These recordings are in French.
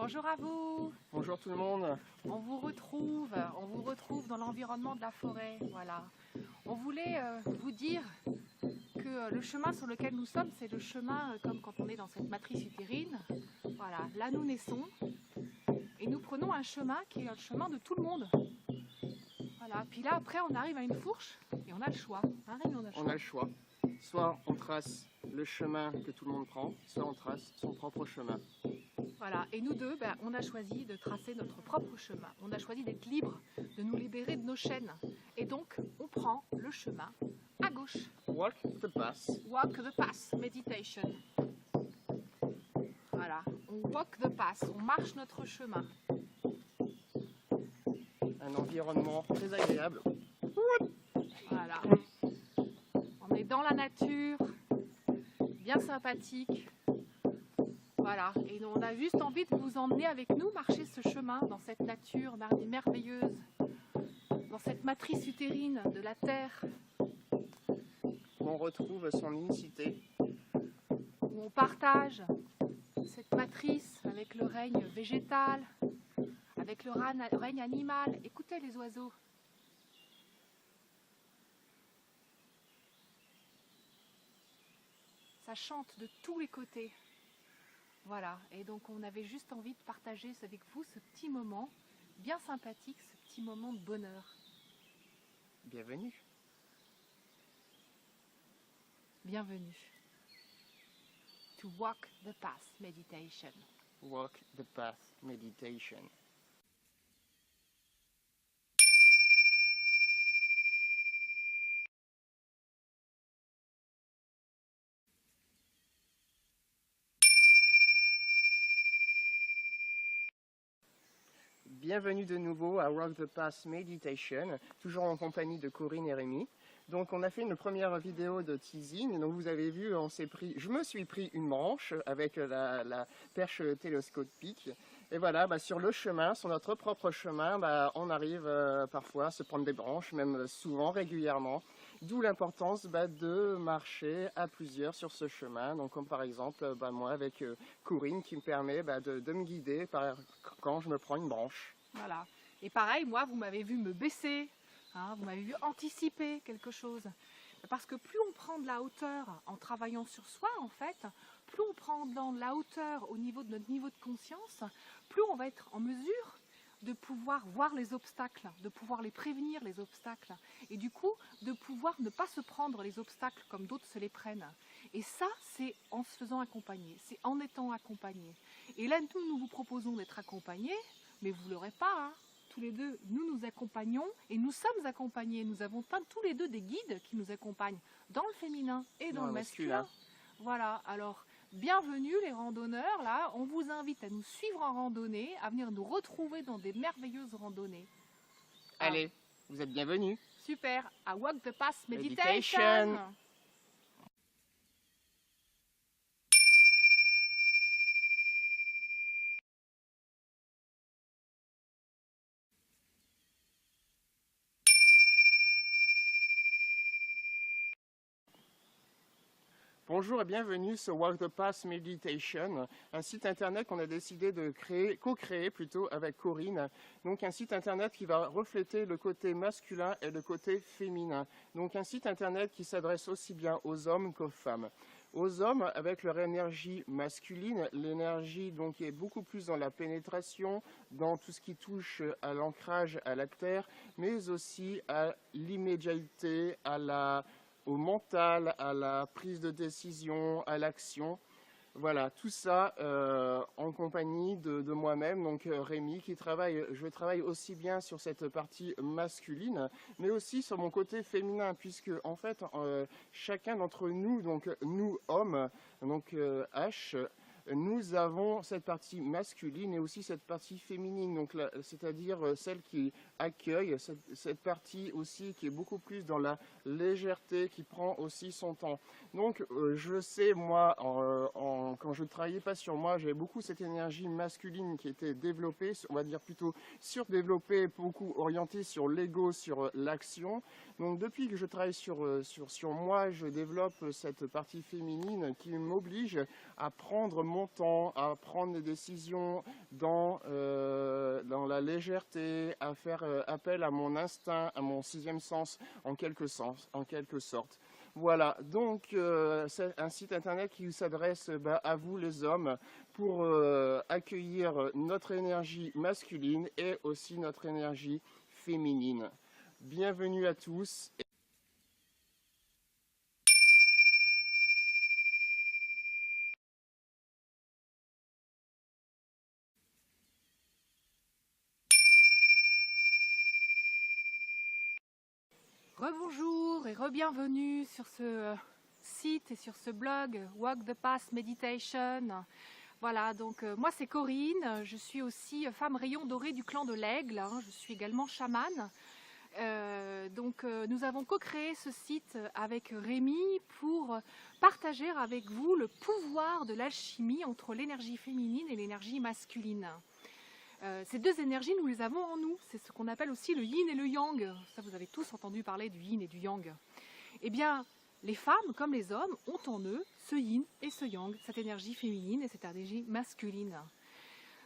Bonjour à vous. Bonjour tout le monde. On vous retrouve dans l'environnement de la forêt. Voilà. On voulait vous dire que le chemin sur lequel nous sommes, c'est le chemin comme quand on est dans cette matrice utérine. Voilà, là nous naissons et nous prenons un chemin qui est le chemin de tout le monde. Voilà. Puis là après on arrive à une fourche et on a le choix. Hein, Rémi, On a le choix. Soit on trace le chemin que tout le monde prend, soit on trace son propre chemin. Voilà, et nous deux, on a choisi de tracer notre propre chemin. On a choisi d'être libres, de nous libérer de nos chaînes. Et donc, on prend le chemin à gauche. Walk the path. Walk the path, meditation. Voilà, on walk the path, on marche notre chemin. Un environnement très agréable. Voilà. On est dans la nature, bien sympathique. Voilà, et on a juste envie de vous emmener avec nous marcher ce chemin dans cette nature merveilleuse, dans cette matrice utérine de la Terre. Où on retrouve son unicité. Où on partage cette matrice avec le règne végétal, avec le règne animal. Écoutez les oiseaux. Ça chante de tous les côtés. Voilà, et donc on avait juste envie de partager avec vous ce petit moment bien sympathique, ce petit moment de bonheur. Bienvenue. Bienvenue. To walk the path meditation. Walk the path meditation. Bienvenue de nouveau à Walk the Path Meditation, toujours en compagnie de Corinne et Rémi. Donc on a fait une première vidéo de teasing, donc vous avez vu, je me suis pris une branche avec la perche télescopique. Et voilà, sur le chemin, sur notre propre chemin, on arrive parfois à se prendre des branches, même souvent, régulièrement. D'où l'importance de marcher à plusieurs sur ce chemin. Donc comme par exemple, moi avec Corinne qui me permet de me guider quand je me prends une branche. Voilà. Et pareil, moi, vous m'avez vu me baisser, hein, vous m'avez vu anticiper quelque chose. Parce que plus on prend de la hauteur en travaillant sur soi, en fait, plus on prend de la hauteur au niveau de notre niveau de conscience, plus on va être en mesure de pouvoir voir les obstacles, de pouvoir les prévenir les obstacles, et du coup de pouvoir ne pas se prendre les obstacles comme d'autres se les prennent. Et ça, c'est en se faisant accompagner, c'est en étant accompagné. Et là, nous vous proposons d'être accompagnés, mais vous ne l'aurez pas, hein. Tous les deux, nous accompagnons et nous sommes accompagnés. Nous avons tous les deux des guides qui nous accompagnent dans le féminin et dans le masculin. Voilà, alors bienvenue les randonneurs, là, on vous invite à nous suivre en randonnée, à venir nous retrouver dans des merveilleuses randonnées. Allez, vous êtes bienvenus. Super, à Walk the Path Meditation. Bonjour et bienvenue sur Walk the Path Meditation, un site internet qu'on a décidé de co-créer plutôt avec Corinne. Donc un site internet qui va refléter le côté masculin et le côté féminin. Donc un site internet qui s'adresse aussi bien aux hommes qu'aux femmes. Aux hommes avec leur énergie masculine, l'énergie donc qui est beaucoup plus dans la pénétration, dans tout ce qui touche à l'ancrage à la terre, mais aussi à l'immédiateté, au mental, à la prise de décision, à l'action. Voilà, tout ça en compagnie de moi-même, donc Rémi, je travaille aussi bien sur cette partie masculine, mais aussi sur mon côté féminin, puisque en fait, chacun d'entre nous, donc nous hommes, donc H, nous avons cette partie masculine et aussi cette partie féminine, donc c'est-à-dire celle qui accueil, cette partie aussi qui est beaucoup plus dans la légèreté, qui prend aussi son temps. Donc je sais, moi, quand je ne travaillais pas sur moi, j'avais beaucoup cette énergie masculine qui était développée, on va dire plutôt surdéveloppée, beaucoup orientée sur l'ego, sur l'action. Donc depuis que je travaille sur moi, je développe cette partie féminine qui m'oblige à prendre mon temps, à prendre des décisions dans la légèreté, à faire appel à mon instinct, à mon sixième sens en quelque sorte. Voilà, donc c'est un site internet qui s'adresse à vous les hommes pour accueillir notre énergie masculine et aussi notre énergie féminine. Bienvenue à tous. Rebonjour et re-bienvenue sur ce site et sur ce blog Walk the Path Meditation. Voilà, donc moi c'est Corinne, je suis aussi femme rayon doré du clan de l'Aigle, hein, je suis également chamane. Nous avons co-créé ce site avec Rémi pour partager avec vous le pouvoir de l'alchimie entre l'énergie féminine et l'énergie masculine. Ces deux énergies, nous les avons en nous. C'est ce qu'on appelle aussi le yin et le yang. Ça, vous avez tous entendu parler du yin et du yang. Eh bien, les femmes, comme les hommes, ont en eux ce yin et ce yang, cette énergie féminine et cette énergie masculine.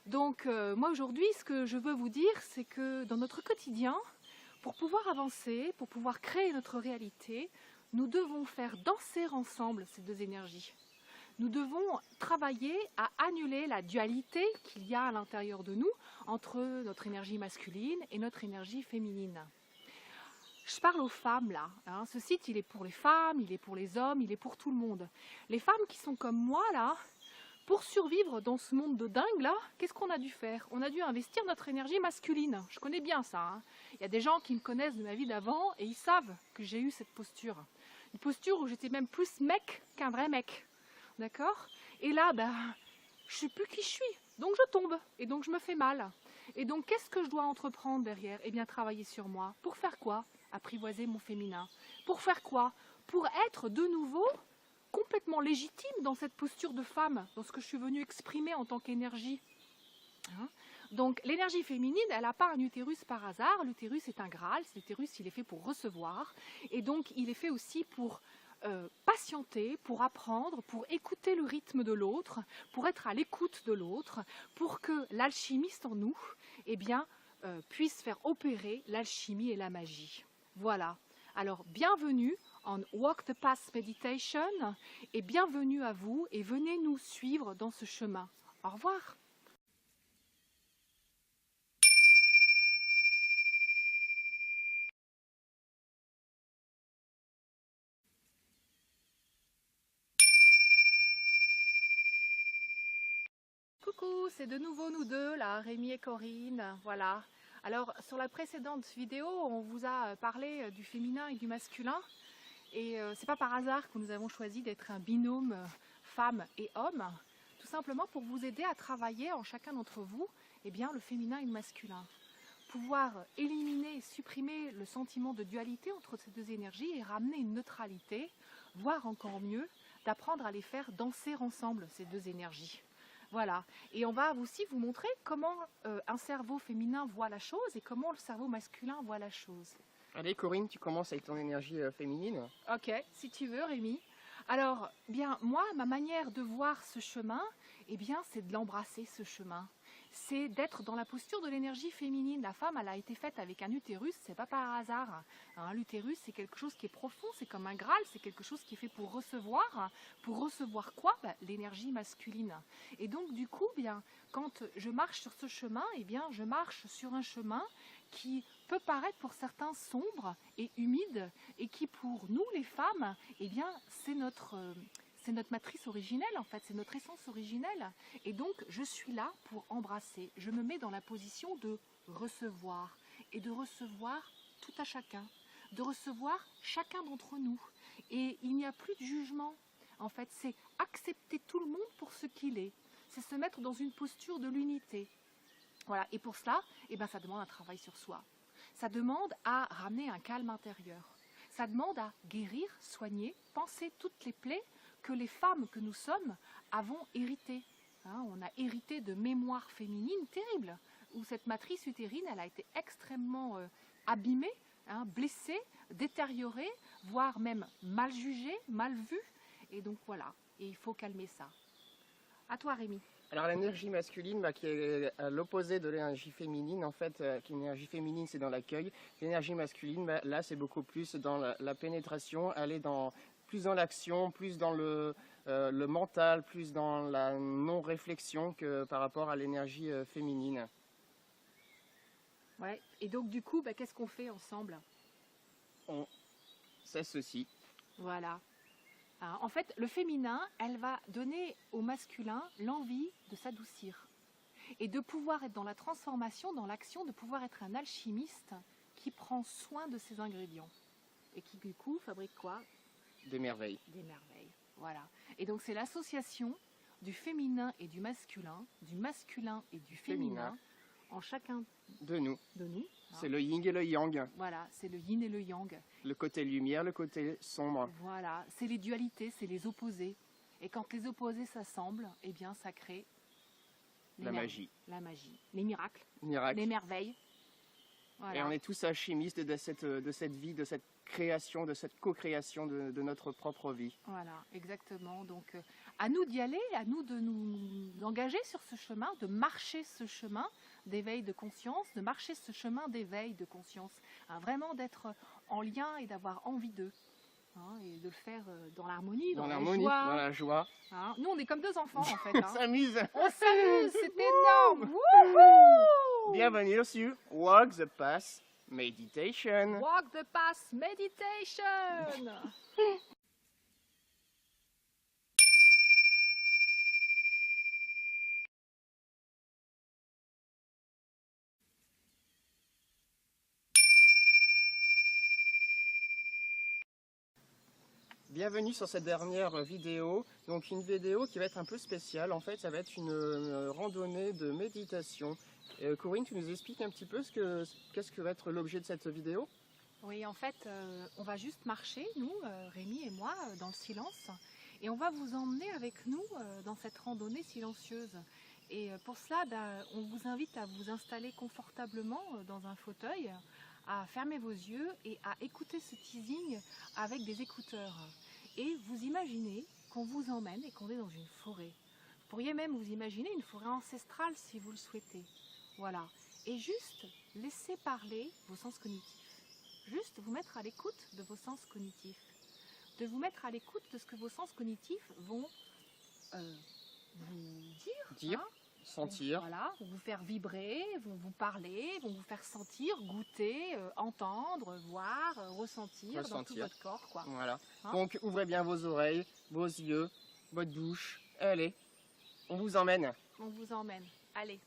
Donc, moi aujourd'hui, ce que je veux vous dire, c'est que dans notre quotidien, pour pouvoir avancer, pour pouvoir créer notre réalité, nous devons faire danser ensemble ces deux énergies. Nous devons travailler à annuler la dualité qu'il y a à l'intérieur de nous entre notre énergie masculine et notre énergie féminine. Je parle aux femmes là, hein. Ce site il est pour les femmes, il est pour les hommes, il est pour tout le monde. Les femmes qui sont comme moi là, pour survivre dans ce monde de dingue là, qu'est-ce qu'on a dû faire? On a dû investir notre énergie masculine. Je connais bien ça, hein. Il y a des gens qui me connaissent de ma vie d'avant et ils savent que j'ai eu cette posture. Une posture où j'étais même plus mec qu'un vrai mec. D'accord? Et là, je ne sais plus qui je suis, donc je tombe, et donc je me fais mal. Et donc, qu'est-ce que je dois entreprendre derrière? Eh bien, travailler sur moi. Pour faire quoi? Apprivoiser mon féminin. Pour faire quoi? Pour être de nouveau complètement légitime dans cette posture de femme, dans ce que je suis venue exprimer en tant qu'énergie. Hein? Donc, l'énergie féminine, elle n'a pas un utérus par hasard. L'utérus est un Graal, l'utérus, il est fait pour recevoir, et donc, il est fait aussi pour patienter, pour apprendre, pour écouter le rythme de l'autre, pour être à l'écoute de l'autre, pour que l'alchimiste en nous puisse faire opérer l'alchimie et la magie. Voilà. Alors, bienvenue en Walk the Path Meditation et bienvenue à vous et venez nous suivre dans ce chemin. Au revoir. Coucou, c'est de nouveau nous deux, là, Rémi et Corinne, voilà. Alors, sur la précédente vidéo, on vous a parlé du féminin et du masculin. Et c'est pas par hasard que nous avons choisi d'être un binôme femme et homme, tout simplement pour vous aider à travailler en chacun d'entre vous le féminin et le masculin. Pouvoir éliminer et supprimer le sentiment de dualité entre ces deux énergies et ramener une neutralité, voire encore mieux, d'apprendre à les faire danser ensemble, ces deux énergies. Voilà, et on va aussi vous montrer comment un cerveau féminin voit la chose et comment le cerveau masculin voit la chose. Allez Corinne, tu commences avec ton énergie féminine. Ok, si tu veux Rémi. Alors, bien, moi, ma manière de voir ce chemin, c'est de l'embrasser ce chemin. C'est d'être dans la posture de l'énergie féminine. La femme, elle a été faite avec un utérus, c'est pas par hasard. Hein, l'utérus, c'est quelque chose qui est profond, c'est comme un Graal, c'est quelque chose qui est fait pour recevoir. Pour recevoir quoi? L'énergie masculine. Et donc, du coup, quand je marche sur ce chemin, je marche sur un chemin qui peut paraître pour certains sombre et humide, et qui pour nous, les femmes, c'est notre matrice originelle en fait, c'est notre essence originelle. Et donc, je suis là pour embrasser. Je me mets dans la position de recevoir, et de recevoir tout à chacun, de recevoir chacun d'entre nous. Et il n'y a plus de jugement. En fait, c'est accepter tout le monde pour ce qu'il est. C'est se mettre dans une posture de l'unité. Voilà, et pour cela, ça demande un travail sur soi. ça demande à ramener un calme intérieur. Ça demande à guérir, soigner, penser toutes les plaies que les femmes que nous sommes avons héritées. Hein, on a hérité de mémoires féminines terribles, où cette matrice utérine, elle a été extrêmement abîmée, hein, blessée, détériorée, voire même mal jugée, mal vue. Et donc voilà, et il faut calmer ça. À toi Rémi. Alors l'énergie masculine, qui est à l'opposé de l'énergie féminine, en fait, l'énergie féminine c'est dans l'accueil, l'énergie masculine, là c'est beaucoup plus dans la pénétration, aller plus dans l'action, plus dans le mental, plus dans la non-réflexion que par rapport à l'énergie féminine. Ouais. Et donc du coup, qu'est-ce qu'on fait ensemble? On sait ceci. Voilà. En fait, le féminin, elle va donner au masculin l'envie de s'adoucir et de pouvoir être dans la transformation, dans l'action, de pouvoir être un alchimiste qui prend soin de ses ingrédients et qui du coup fabrique quoi? Des merveilles. Des merveilles. Voilà. Et donc c'est l'association du féminin et du masculin et du féminin en chacun de nous. C'est le yin et le yang. Voilà, c'est le yin et le yang. Le côté lumière, le côté sombre. Voilà, c'est les dualités, c'est les opposés. Et quand les opposés s'assemblent, eh bien ça crée la magie. La magie, les miracles, les merveilles. Voilà. Et on est tous alchimistes de cette vie, de cette création, de cette co-création de notre propre vie. Voilà, exactement. Donc à nous d'y aller, à nous de nous engager sur ce chemin, de marcher ce chemin d'éveil de conscience, de marcher ce chemin d'éveil de conscience. Hein, vraiment d'être en lien et d'avoir envie d'eux. Hein, et de le faire dans l'harmonie, dans la joie. Hein, nous, on est comme deux enfants, en fait. On s'amuse. On s'amuse, c'est énorme. Wouhou! Bienvenue sur Walk the Path Meditation. Walk the Path Meditation. Bienvenue sur cette dernière vidéo, donc une vidéo qui va être un peu spéciale. En fait, ça va être une randonnée de méditation. Corinne, tu nous expliques un petit peu qu'est-ce que va être l'objet de cette vidéo? Oui, en fait, on va juste marcher, nous, Rémi et moi, dans le silence, et on va vous emmener avec nous dans cette randonnée silencieuse. Et pour cela, on vous invite à vous installer confortablement dans un fauteuil, à fermer vos yeux et à écouter ce teasing avec des écouteurs. Et vous imaginez qu'on vous emmène et qu'on est dans une forêt. Vous pourriez même vous imaginer une forêt ancestrale si vous le souhaitez. Voilà. Et juste laisser parler vos sens cognitifs. Juste vous mettre à l'écoute de vos sens cognitifs. De vous mettre à l'écoute de ce que vos sens cognitifs vont vous dire. Hein, sentir. Voilà, vont vous faire vibrer, vont vous parler, vont vous faire sentir, goûter, entendre, voir, ressentir dans tout votre corps. Quoi. Voilà. Hein? Donc ouvrez bien vos oreilles, vos yeux, votre bouche. Allez, on vous emmène. On vous emmène. Allez.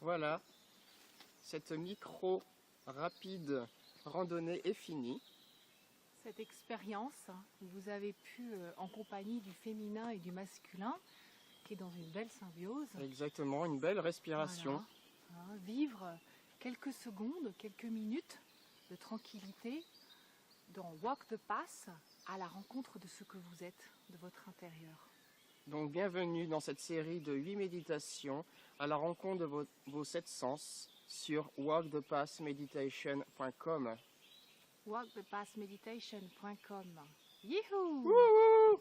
Voilà, cette micro rapide randonnée est finie. Cette expérience où vous avez pu, en compagnie du féminin et du masculin, qui est dans une belle symbiose, Exactement, une belle respiration. voilà, vivre quelques secondes, quelques minutes de tranquillité dans Walk the Path à la rencontre de ce que vous êtes, de votre intérieur. Donc bienvenue dans cette série de 8 méditations à la rencontre de vos 7 sens sur walkthepathmeditation.com. walkthepathmeditation.com. Youhou! Wouhou!